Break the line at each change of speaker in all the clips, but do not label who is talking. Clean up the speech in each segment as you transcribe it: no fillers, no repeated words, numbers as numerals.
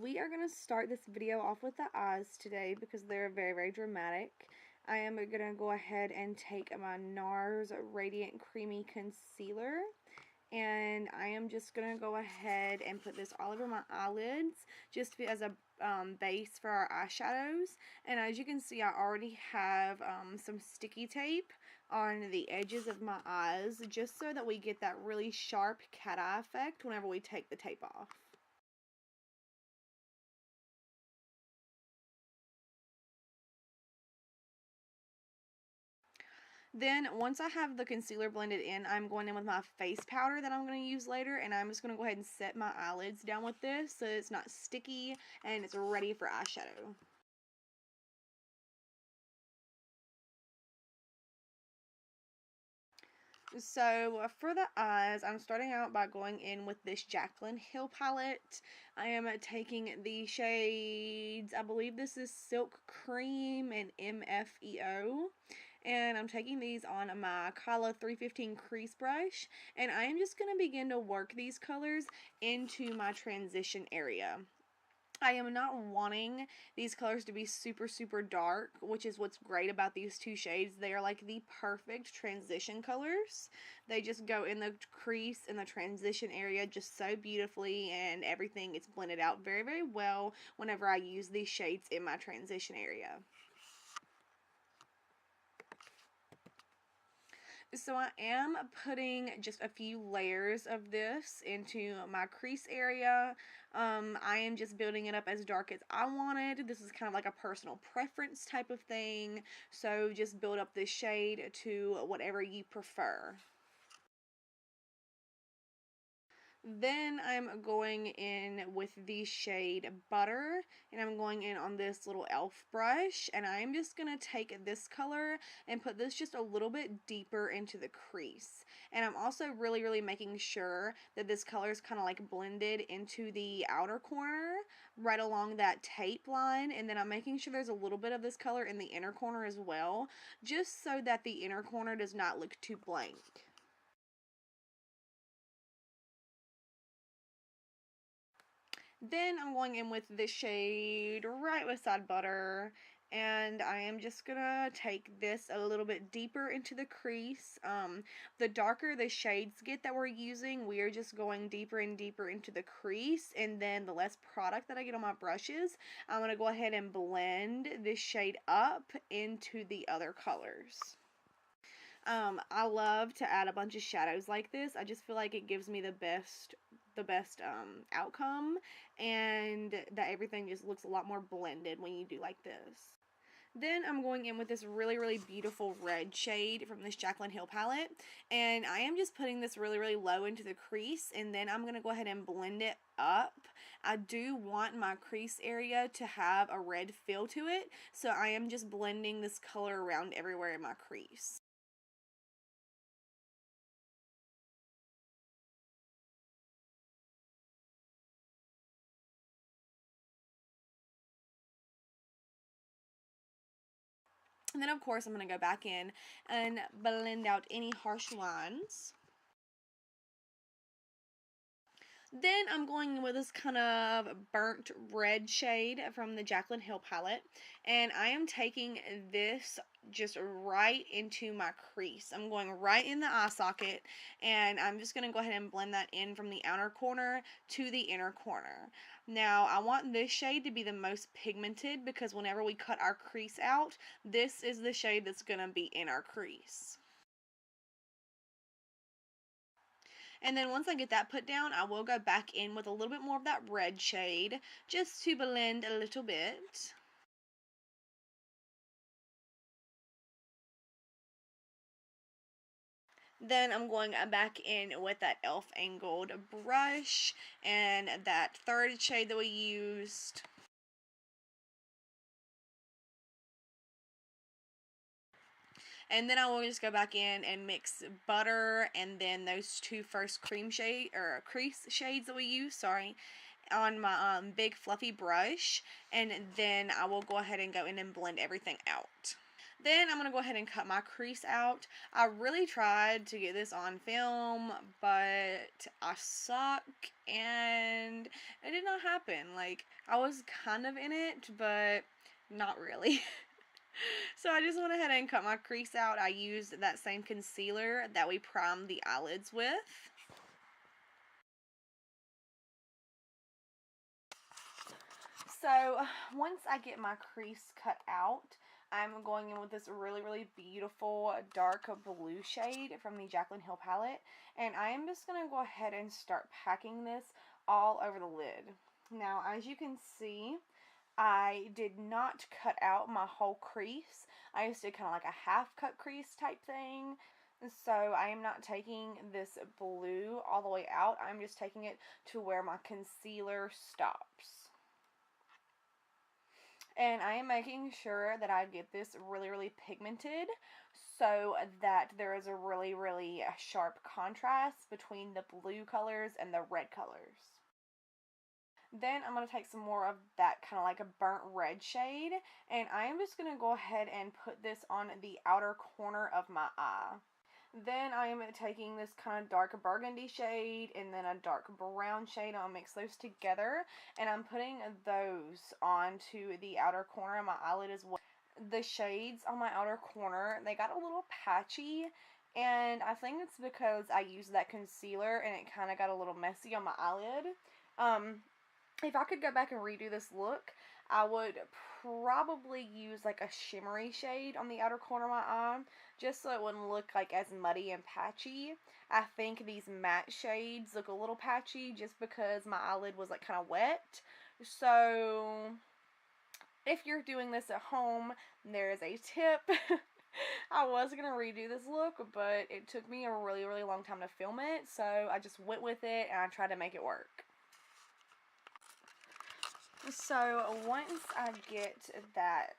We are going to start this video off with the eyes today because they're very dramatic. I am going to go ahead and take my Nars Radiant Creamy Concealer, and I am just going to go ahead and put this all over my eyelids just as a base for our eyeshadows. And as you can see, I already have some sticky tape on the edges of my eyes just so that we get that really sharp cat eye effect whenever we take the tape off. Then, once I have the concealer blended in, I'm going in with my face powder that I'm going to use later, and I'm just going to go ahead and set my eyelids down with this so it's not sticky and it's ready for eyeshadow. So, for the eyes, I'm starting out by going in with this Jaclyn Hill palette. I am taking the shades, I believe this is Silk Cream and MFEO. And I'm taking these on my Cala 315 Crease Brush. And I am just going to begin to work these colors into my transition area. I am not wanting these colors to be super dark, which is what's great about these two shades. They are like the perfect transition colors. They just go in the crease in the transition area just so beautifully, and everything is blended out very well whenever I use these shades in my transition area. So I am putting just a few layers of this into my crease area. I am just building it up as dark as I wanted. This is kind of like a personal preference type of thing. So just build up this shade to whatever you prefer. Then I'm going in with the shade Butter, and I'm going in on this little e.l.f. brush, and I'm just going to take this color and put this just a little bit deeper into the crease. And I'm also really making sure that this color is kind of like blended into the outer corner, right along that tape line, and then I'm making sure there's a little bit of this color in the inner corner as well, just so that the inner corner does not look too blank. Then I'm going in with this shade right beside Butter, and I am just gonna take this a little bit deeper into the crease. The darker the shades get that we're using, we are just going deeper and deeper into the crease, and then the less product that I get on my brushes, I'm gonna go ahead and blend this shade up into the other colors. I love to add a bunch of shadows like this. I just feel like it gives me the best outcome, and that everything just looks a lot more blended when you do like this. Then I'm going in with this really beautiful red shade from this Jaclyn Hill palette, and I am just putting this really low into the crease, and then I'm going to go ahead and blend it up. I do want my crease area to have a red feel to it, so I am just blending this color around everywhere in my crease. And then, of course, I'm going to go back in and blend out any harsh lines. Then I'm going with this kind of burnt red shade from the Jaclyn Hill palette, and I am taking this just right into my crease. I'm going right in the eye socket, and I'm just going to go ahead and blend that in from the outer corner to the inner corner. Now, I want this shade to be the most pigmented because whenever we cut our crease out, this is the shade that's going to be in our crease. And then once I get that put down, I will go back in with a little bit more of that red shade just to blend a little bit. Then I'm going back in with that e.l.f. angled brush and that third shade that we used. And then I will just go back in and mix Butter and then those two first crease shades that we used, on my big fluffy brush, and then I will go ahead and go in and blend everything out. Then I'm going to go ahead and cut my crease out. I really tried to get this on film, but I suck and it did not happen. Like, I was kind of in it, but not really. So I just went ahead and cut my crease out. I used that same concealer that we primed the eyelids with. So once I get my crease cut out, I'm going in with this really, really beautiful dark blue shade from the Jaclyn Hill palette. And I am just going to go ahead and start packing this all over the lid. Now, as you can see, I did not cut out my whole crease. I just did kind of like a half cut crease type thing. So I am not taking this blue all the way out. I'm just taking it to where my concealer stops. And I am making sure that I get this really, really pigmented so that there is a really, really sharp contrast between the blue colors and the red colors. Then I'm going to take some more of that kind of like a burnt red shade, and I am just going to go ahead and put this on the outer corner of my eye. Then I am taking this kind of dark burgundy shade and then a dark brown shade. I'll mix those together, and I'm putting those onto the outer corner of my eyelid as well. The shades on my outer corner, they got a little patchy, and I think it's because I used that concealer and it kind of got a little messy on my eyelid. If I could go back and redo this look, I would probably use like a shimmery shade on the outer corner of my eye, just so it wouldn't look like as muddy and patchy. I think these matte shades look a little patchy just because my eyelid was like kind of wet. So if you're doing this at home, there is a tip. I was going to redo this look, but it took me a really, really long time to film it, so I just went with it and I tried to make it work. So once I get that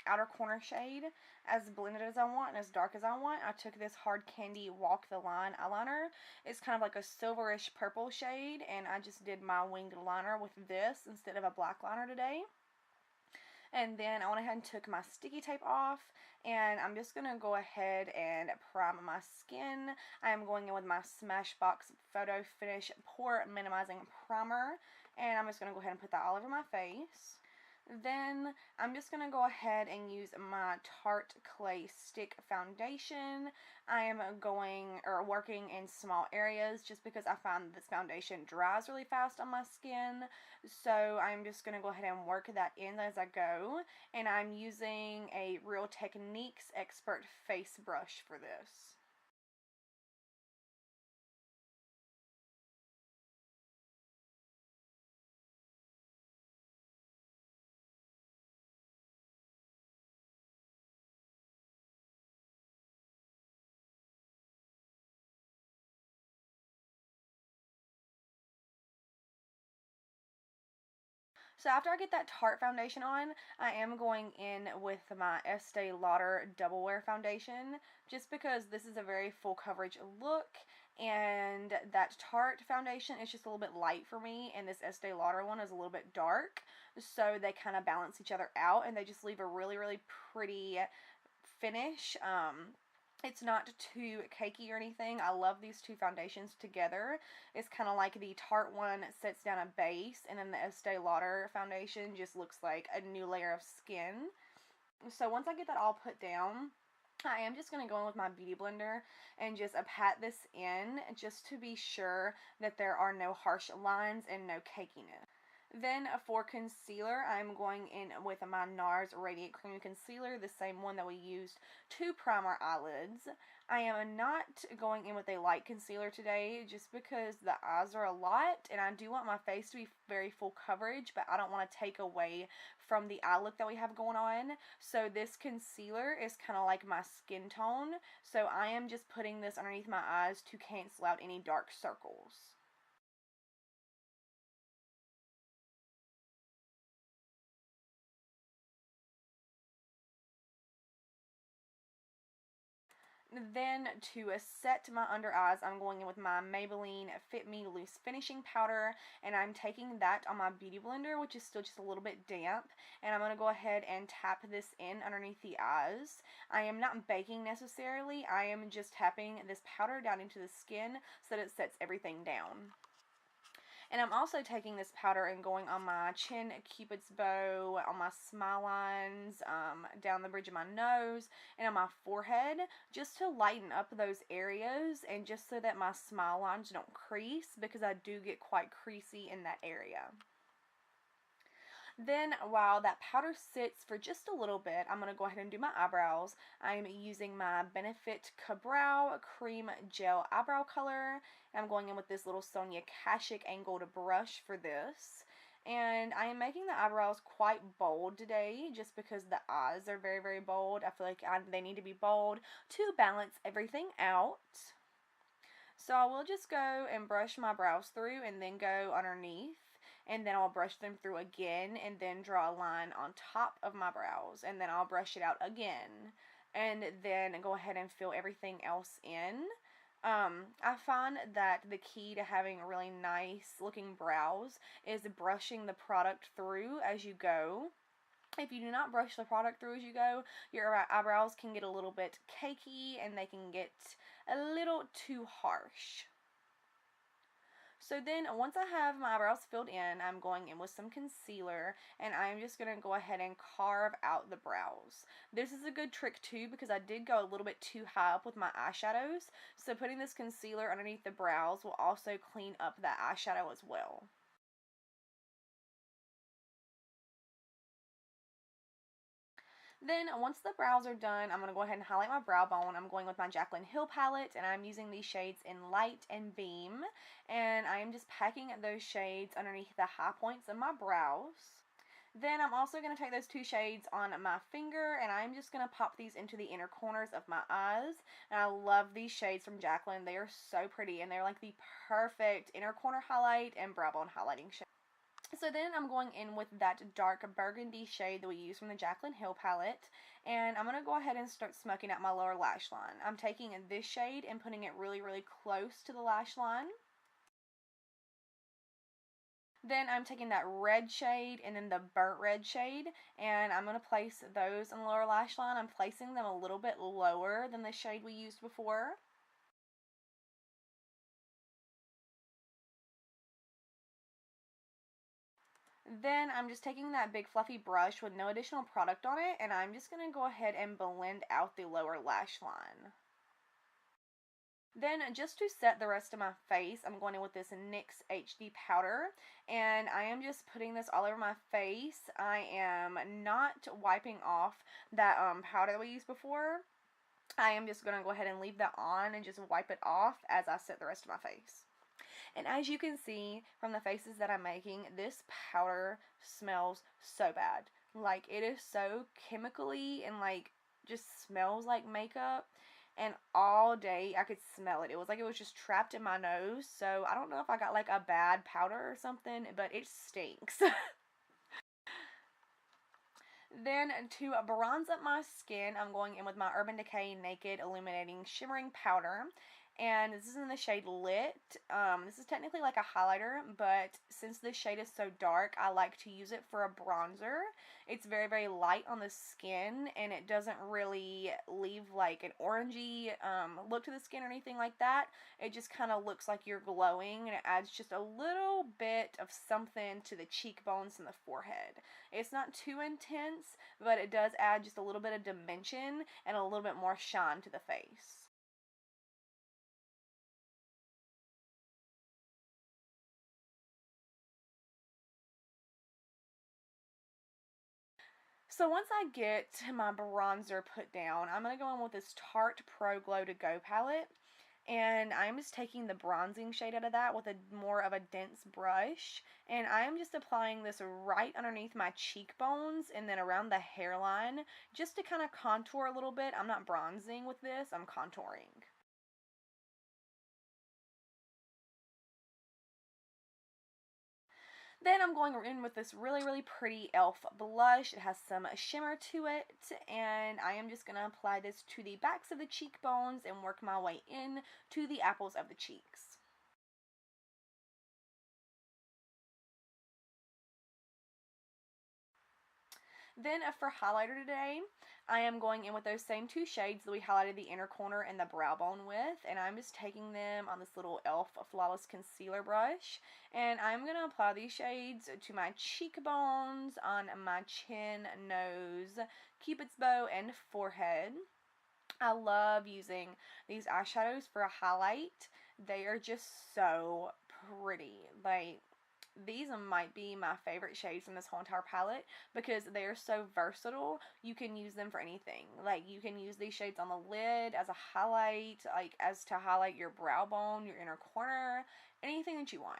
outer corner shade as blended as I want and as dark as I want, I took this Hard Candy Walk the Line eyeliner. It's kind of like a silverish purple shade, and I just did my winged liner with this instead of a black liner today. And then I went ahead and took my sticky tape off, and I'm just going to go ahead and prime my skin. I am going in with my Smashbox Photo Finish Pore Minimizing Primer, and I'm just going to go ahead and put that all over my face. Then I'm just going to go ahead and use my Tarte Clay Stick Foundation. I am working in small areas just because I find that this foundation dries really fast on my skin. So I'm just going to go ahead and work that in as I go. And I'm using a Real Techniques Expert face brush for this. So after I get that Tarte foundation on, I am going in with my Estee Lauder Double Wear Foundation, just because this is a very full coverage look, and that Tarte foundation is just a little bit light for me, and this Estee Lauder one is a little bit dark, so they kind of balance each other out, and they just leave a really, really pretty finish. It's not too cakey or anything. I love these two foundations together. It's kind of like the Tarte one sets down a base, and then the Estee Lauder foundation just looks like a new layer of skin. So once I get that all put down, I am just going to go in with my beauty blender and just pat this in just to be sure that there are no harsh lines and no cakiness. Then for concealer, I'm going in with my Nars Radiant Cream Concealer, the same one that we used to prime our eyelids. I am not going in with a light concealer today just because the eyes are a lot, and I do want my face to be very full coverage, but I don't want to take away from the eye look that we have going on. So this concealer is kind of like my skin tone, so I am just putting this underneath my eyes to cancel out any dark circles. Then to set my under eyes, I'm going in with my Maybelline Fit Me Loose Finishing Powder, and I'm taking that on my Beauty Blender, which is still just a little bit damp, and I'm going to go ahead and tap this in underneath the eyes. I am not baking necessarily, I am just tapping this powder down into the skin so that it sets everything down. And I'm also taking this powder and going on my chin, cupid's bow, on my smile lines, down the bridge of my nose, and on my forehead, just to lighten up those areas and just so that my smile lines don't crease, because I do get quite creasy in that area. Then while that powder sits for just a little bit, I'm going to go ahead and do my eyebrows. I'm using my Benefit Ka-Brow Cream Gel Eyebrow Color. I'm going in with this little Sonia Kashuk angled brush for this. And I am making the eyebrows quite bold today just because the eyes are very, very bold. I feel like they need to be bold to balance everything out. So I will just go and brush my brows through and then go underneath. And then I'll brush them through again and then draw a line on top of my brows. And then I'll brush it out again. And then go ahead and fill everything else in. I find that the key to having really nice looking brows is brushing the product through as you go. If you do not brush the product through as you go, your eyebrows can get a little bit cakey and they can get a little too harsh. So then once I have my eyebrows filled in, I'm going in with some concealer and I'm just going to go ahead and carve out the brows. This is a good trick too because I did go a little bit too high up with my eyeshadows. So putting this concealer underneath the brows will also clean up that eyeshadow as well. Then once the brows are done, I'm going to go ahead and highlight my brow bone. I'm going with my Jaclyn Hill palette, and I'm using these shades in Light and Beam. And I am just packing those shades underneath the high points of my brows. Then I'm also going to take those two shades on my finger, and I'm just going to pop these into the inner corners of my eyes. And I love these shades from Jaclyn. They are so pretty, and they're like the perfect inner corner highlight and brow bone highlighting shade. So then I'm going in with that dark burgundy shade that we use from the Jaclyn Hill palette, and I'm going to go ahead and start smoking out my lower lash line. I'm taking this shade and putting it really, really close to the lash line. Then I'm taking that red shade and then the burnt red shade, and I'm going to place those on the lower lash line. I'm placing them a little bit lower than the shade we used before. Then I'm just taking that big fluffy brush with no additional product on it, and I'm just going to go ahead and blend out the lower lash line. Then just to set the rest of my face, I'm going in with this NYX HD powder, and I am just putting this all over my face. I am not wiping off that powder that we used before. I am just going to go ahead and leave that on and just wipe it off as I set the rest of my face. And as you can see from the faces that I'm making, this powder smells so bad. Like, it is so chemically and like just smells like makeup. And all day I could smell it. It was like it was just trapped in my nose. So I don't know if I got like a bad powder or something, but it stinks. Then to bronze up my skin, I'm going in with my Urban Decay Naked Illuminating Shimmering Powder. And this is in the shade Lit. This is technically like a highlighter, but since this shade is so dark, I like to use it for a bronzer. It's very, very light on the skin, and it doesn't really leave like an orangey look to the skin or anything like that. It just kind of looks like you're glowing, and it adds just a little bit of something to the cheekbones and the forehead. It's not too intense, but it does add just a little bit of dimension and a little bit more shine to the face. So once I get my bronzer put down, I'm going to go in with this Tarte Pro Glow To Go palette. And I'm just taking the bronzing shade out of that with a more of a dense brush. And I'm just applying this right underneath my cheekbones and then around the hairline just to kind of contour a little bit. I'm not bronzing with this, I'm contouring. Then I'm going in with this really, really pretty e.l.f. blush. It has some shimmer to it, and I am just going to apply this to the backs of the cheekbones and work my way in to the apples of the cheeks. Then for highlighter today, I am going in with those same two shades that we highlighted the inner corner and the brow bone with, and I'm just taking them on this little e.l.f. Flawless Concealer brush, and I'm going to apply these shades to my cheekbones, on my chin, nose, cupid's bow, and forehead. I love using these eyeshadows for a highlight. They are just so pretty. Like, these might be my favorite shades from this whole entire palette because they are so versatile. You can use them for anything. Like, you can use these shades on the lid as a highlight, like as to highlight your brow bone, your inner corner, anything that you want.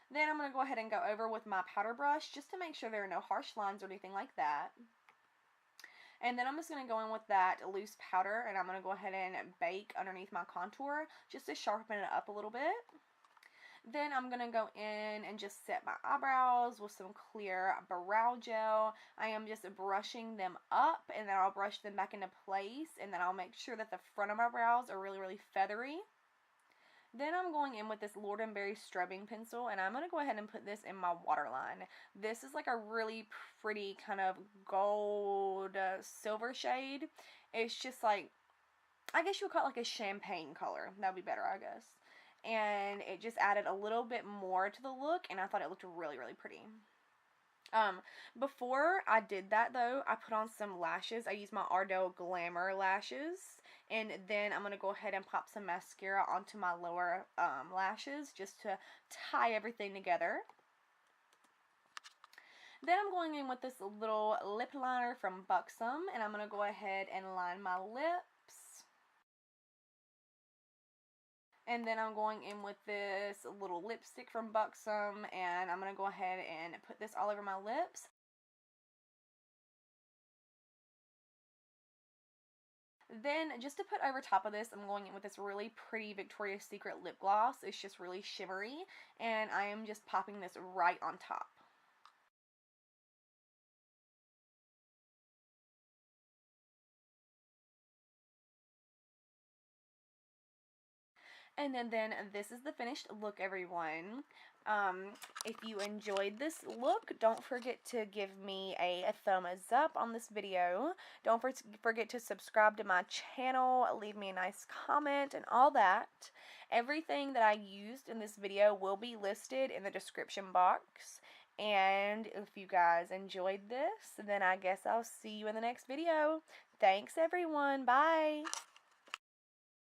Then I'm going to go ahead and go over with my powder brush just to make sure there are no harsh lines or anything like that. And then I'm just going to go in with that loose powder, and I'm going to go ahead and bake underneath my contour just to sharpen it up a little bit. Then I'm going to go in and just set my eyebrows with some clear brow gel. I am just brushing them up, and then I'll brush them back into place, and then I'll make sure that the front of my brows are really, really feathery. Then I'm going in with this Lord & Berry Strubbing Pencil, and I'm going to go ahead and put this in my waterline. This is like a really pretty kind of gold silver shade. It's just like, I guess you would call it like a champagne color. That would be better, I guess. And it just added a little bit more to the look, and I thought it looked really, really pretty. Before I did that though, I put on some lashes. I used my Ardell Glamour lashes, and then I'm going to go ahead and pop some mascara onto my lower lashes just to tie everything together. Then I'm going in with this little lip liner from Buxom, and I'm going to go ahead and line my lips. And then I'm going in with this little lipstick from Buxom, and I'm going to go ahead and put this all over my lips. Then, just to put over top of this, I'm going in with this really pretty Victoria's Secret lip gloss. It's just really shimmery, and I am just popping this right on top. And then this is the finished look, everyone. If you enjoyed this look, don't forget to give me a thumbs up on this video. Don't forget to subscribe to my channel, leave me a nice comment, and all that. Everything that I used in this video will be listed in the description box. And if you guys enjoyed this, then I guess I'll see you in the next video. Thanks, everyone. Bye.